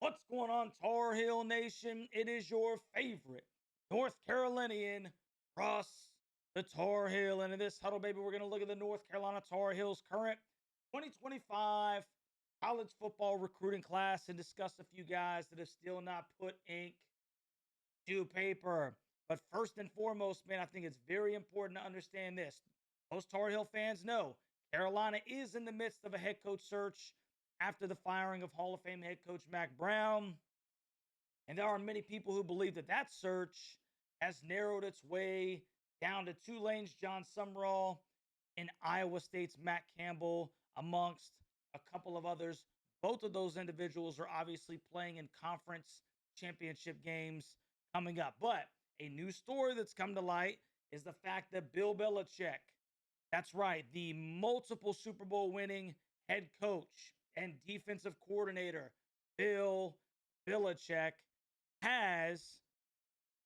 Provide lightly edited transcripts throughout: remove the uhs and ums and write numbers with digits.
What's going on, Tar Heel Nation? It is your favorite North Carolinian, Ross the Tar Heel. And in this huddle, baby, we're going to look at the North Carolina Tar Heels' current 2025 college football recruiting class and discuss a few guys that have still not put ink to paper. But first and foremost, man, I think it's very important to understand this. Most Tar Heel fans know Carolina is in the midst of a head coach search after the firing of Hall of Fame head coach Mack Brown. And there are many people who believe that that search has narrowed its way down to Tulane's John Sumrall and Iowa State's Matt Campbell, amongst a couple of others. Both of those individuals are obviously playing in conference championship games coming up. But a new story that's come to light is the fact that Bill Belichick, that's right, the multiple Super Bowl winning head coach and defensive coordinator, Bill Belichick, has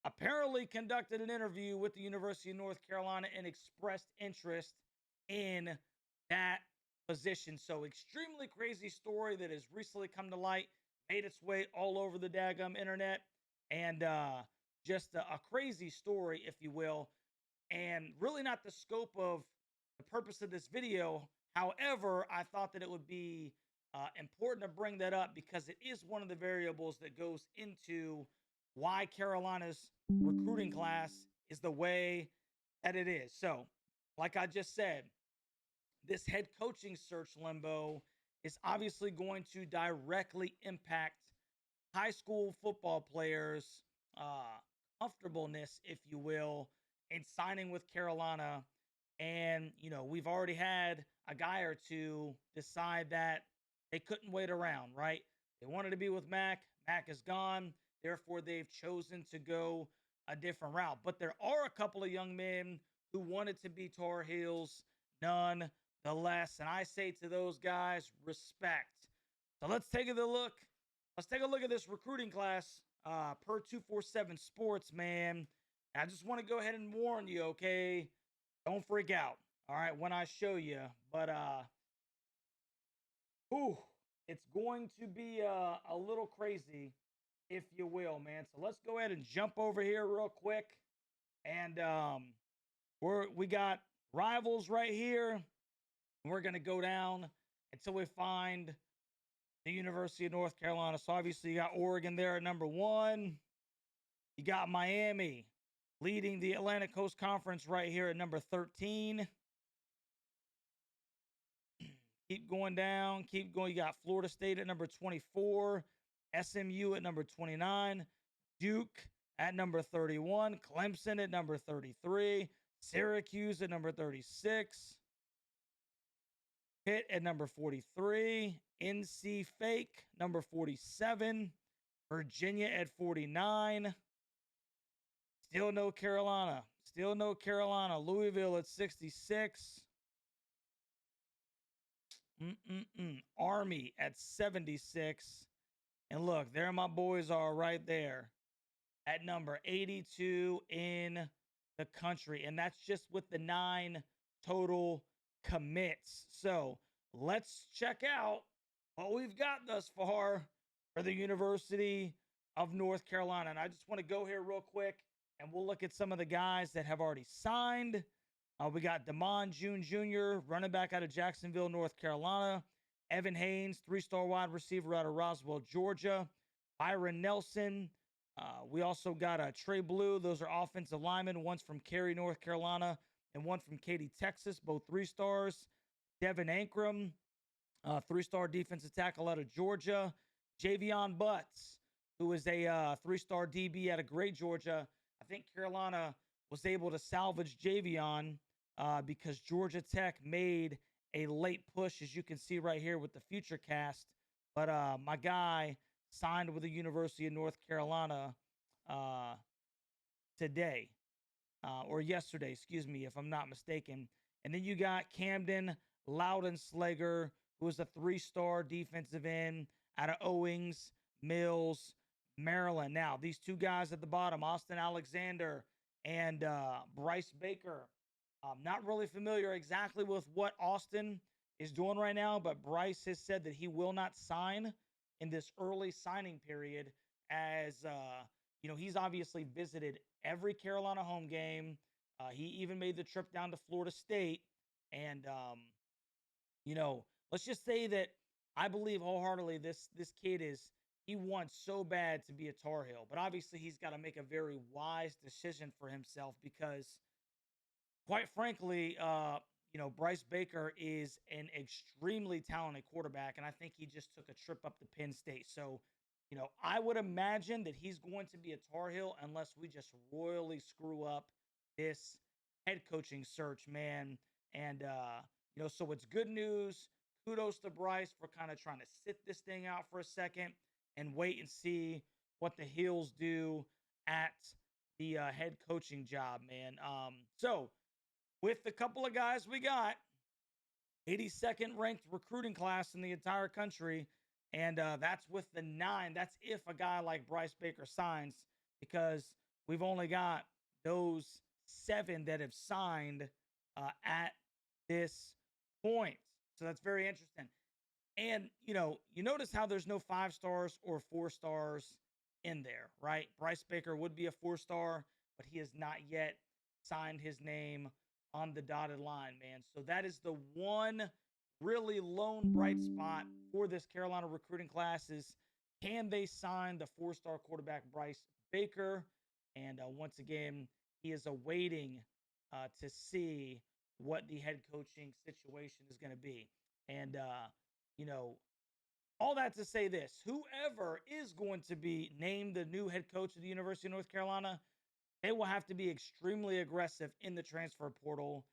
apparently conducted an interview with the University of North Carolina and expressed interest in that position. So, extremely crazy story that has recently come to light, made its way all over the daggum internet, and just a crazy story, if you will, and really not the scope of the purpose of this video. However, I thought that it would be important to bring that up because it is one of the variables that goes into why Carolina's recruiting class is the way that it is. So, like I just said, this head coaching search limbo is obviously going to directly impact high school football players' comfortableness, if you will, in signing with Carolina. And, we've already had a guy or two decide that they couldn't wait around, right? They wanted to be with Mack. Mack is gone. Therefore, they've chosen to go a different route. But there are a couple of young men who wanted to be Tar Heels nonetheless. And I say to those guys, respect. So let's take a look. Let's take a look at this recruiting class per 247 Sports, man. And I just want to go ahead and warn you, okay? Don't freak out, all right, when I show you. But, it's going to be a little crazy, if you will, man. So let's go ahead and jump over here real quick. And we got rivals right here. We're going to go down until we find the University of North Carolina. So obviously you got Oregon there at number 1. You got Miami leading the Atlantic Coast Conference right here at number 13. Keep going down. Keep going. You got Florida State at number 24. SMU at number 29. Duke at number 31. Clemson at number 33. Syracuse at number 36. Pitt at number 43. NC Fake, number 47. Virginia at 49. Still no Carolina. Still no Carolina. Louisville at 66. Army at 76. And look, there my boys are right there at number 82 in the country. And that's just with the 9 total commits. So let's check out what we've got thus far for the University of North Carolina. And I just want to go here real quick and we'll look at some of the guys that have already signed. We got Damon June Jr., running back out of Jacksonville, North Carolina. Evan Haynes, 3-star wide receiver out of Roswell, Georgia. Byron Nelson. We also got Trey Blue. Those are offensive linemen. One's from Cary, North Carolina, and one from Katy, Texas, both 3 stars. Devin Ankrum, 3-star defensive tackle out of Georgia. Javion Butts, who is a 3-star DB out of Gray, Georgia. I think Carolina was able to salvage Javion because Georgia Tech made a late push, as you can see right here with the future cast. But my guy signed with the University of North Carolina today, or yesterday, excuse me, if I'm not mistaken. And then you got Camden Loudenslager, who is a 3-star defensive end out of Owings Mills, Maryland. Now, these 2 guys at the bottom, Austin Alexander and Bryce Baker. I'm not really familiar exactly with what Austin is doing right now, but Bryce has said that he will not sign in this early signing period, as he's obviously visited every Carolina home game. He even made the trip down to Florida State. And let's just say that I believe wholeheartedly this kid he wants so bad to be a Tar Heel, but obviously he's got to make a very wise decision for himself because, quite frankly, Bryce Baker is an extremely talented quarterback, and I think he just took a trip up to Penn State. So, I would imagine that he's going to be a Tar Heel unless we just royally screw up this head coaching search, man. And so it's good news. Kudos to Bryce for kind of trying to sit this thing out for a second and wait and see what the Heels do at the head coaching job, man. So with the couple of guys we got, 82nd ranked recruiting class in the entire country. And that's with the 9. That's if a guy like Bryce Baker signs, because we've only got those 7 that have signed at this point. So that's very interesting. And, you notice how there's no 5 stars or 4 stars in there, right? Bryce Baker would be a 4-star, but he has not yet signed his name on the dotted line, man. So that is the one really lone bright spot for this Carolina recruiting class is, can they sign the 4-star quarterback Bryce Baker? And once again, he is awaiting to see what the head coaching situation is going to be. And, all that to say this, whoever is going to be named the new head coach of the University of North Carolina, they will have to be extremely aggressive in the transfer portal,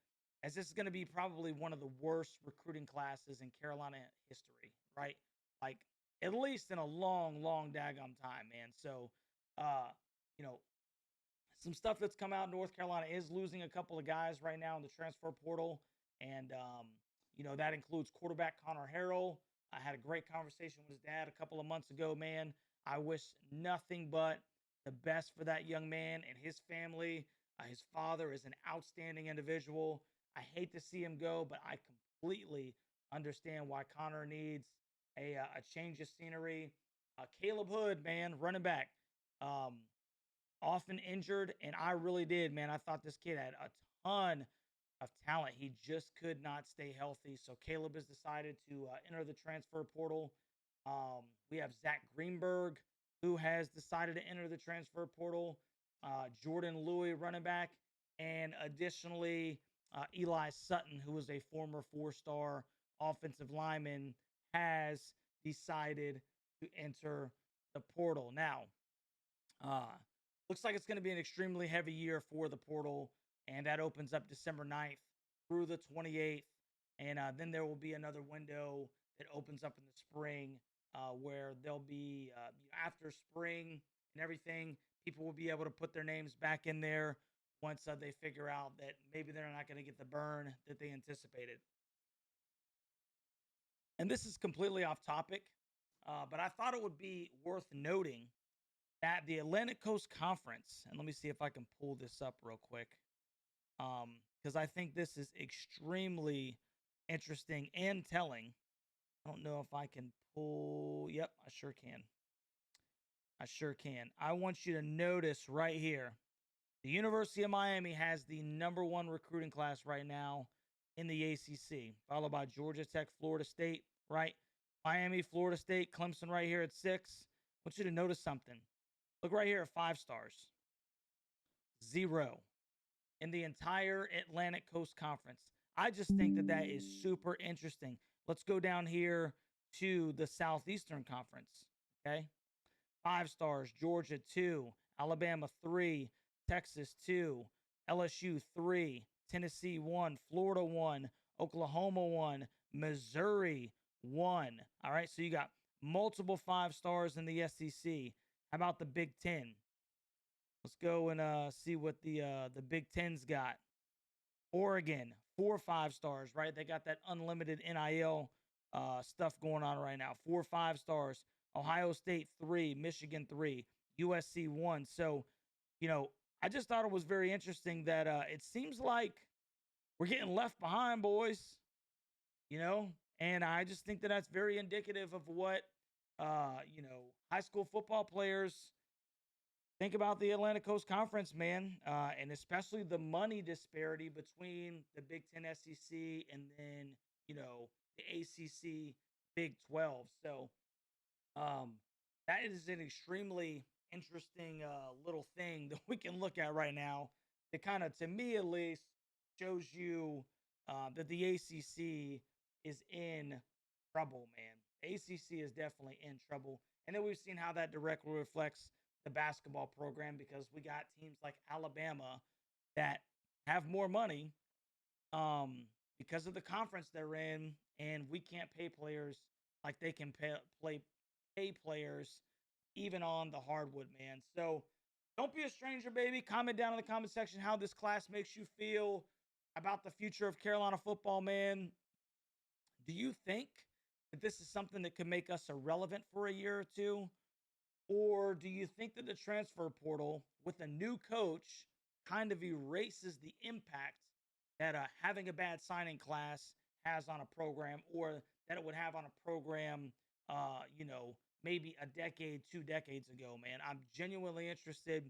as this is going to be probably one of the worst recruiting classes in Carolina history, right? Like, at least in a long, long daggum time, man. So, you know, some stuff that's come out. North Carolina is losing a couple of guys right now in the transfer portal. And, that includes quarterback Connor Harrell. I had a great conversation with his dad a couple of months ago, man. I wish nothing but the best for that young man and his family. His father is an outstanding individual. I hate to see him go, but I completely understand why Connor needs a change of scenery. Caleb Hood, man, running back. Um, Often injured, and I really did, man. I thought this kid had a ton of talent. He just could not stay healthy. So Caleb has decided to enter the transfer portal. We have Zach Greenberg, who has decided to enter the transfer portal. Jordan Louis, running back, and additionally Eli Sutton, who was a former 4-star offensive lineman, has decided to enter the portal. Now, uh, looks like it's going to be an extremely heavy year for the portal, and that opens up December 9th through the 28th. And then there will be another window that opens up in the spring where there'll be, after spring and everything, people will be able to put their names back in there once they figure out that maybe they're not going to get the burn that they anticipated. And this is completely off topic, but I thought it would be worth noting that the Atlantic Coast Conference, and let me see if I can pull this up real quick, because I think this is extremely interesting and telling. I don't know if I can pull. Yep, I sure can. I sure can. I want you to notice right here, the University of Miami has the #1 recruiting class right now in the ACC, followed by Georgia Tech, Florida State, right? Miami, Florida State, Clemson right here at 6. I want you to notice something. Look right here at 5 stars. 0 in the entire Atlantic Coast Conference. I just think that that is super interesting. Let's go down here to the Southeastern Conference. Okay. 5 stars. Georgia 2, Alabama 3, Texas 2, LSU 3, Tennessee 1, Florida 1, Oklahoma 1, Missouri 1. All right. So you got multiple 5 stars in the SEC. How about the Big Ten? Let's go and see what the Big Ten's got. Oregon, 4 5 stars, right? They got that unlimited NIL stuff going on right now. 4 5 stars. Ohio State 3, Michigan 3, USC 1. So, I just thought it was very interesting that it seems like we're getting left behind, boys. And I just think that that's very indicative of what high school football players, think about the Atlantic Coast Conference, man, and especially the money disparity between the Big Ten, SEC, and then the ACC, Big 12. So um, that is an extremely interesting little thing that we can look at right now. That kind of, to me at least, shows you that the ACC is in trouble, man. ACC is definitely in trouble. And then we've seen how that directly reflects the basketball program because we got teams like Alabama that have more money because of the conference they're in, and we can't pay players like they can pay players even on the hardwood, man. So don't be a stranger, baby. Comment down in the comment section how this class makes you feel about the future of Carolina football, man. Do you think that this is something that could make us irrelevant for a year or two? Or do you think that the transfer portal with a new coach kind of erases the impact that having a bad signing class has on a program, or that it would have on a program, maybe a decade, 2 decades ago, man? I'm genuinely interested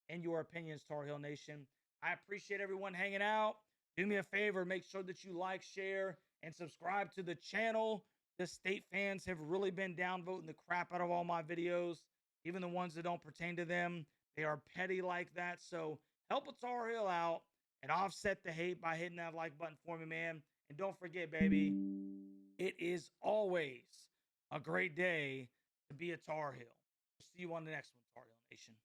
in your opinions, Tar Heel Nation. I appreciate everyone hanging out. Do me a favor, make sure that you like, share, and subscribe to the channel. The state fans have really been downvoting the crap out of all my videos, even the ones that don't pertain to them. They are petty like that. So help a Tar Heel out and offset the hate by hitting that like button for me, man. And don't forget, baby, it is always a great day to be a Tar Heel. See you on the next one, Tar Heel Nation.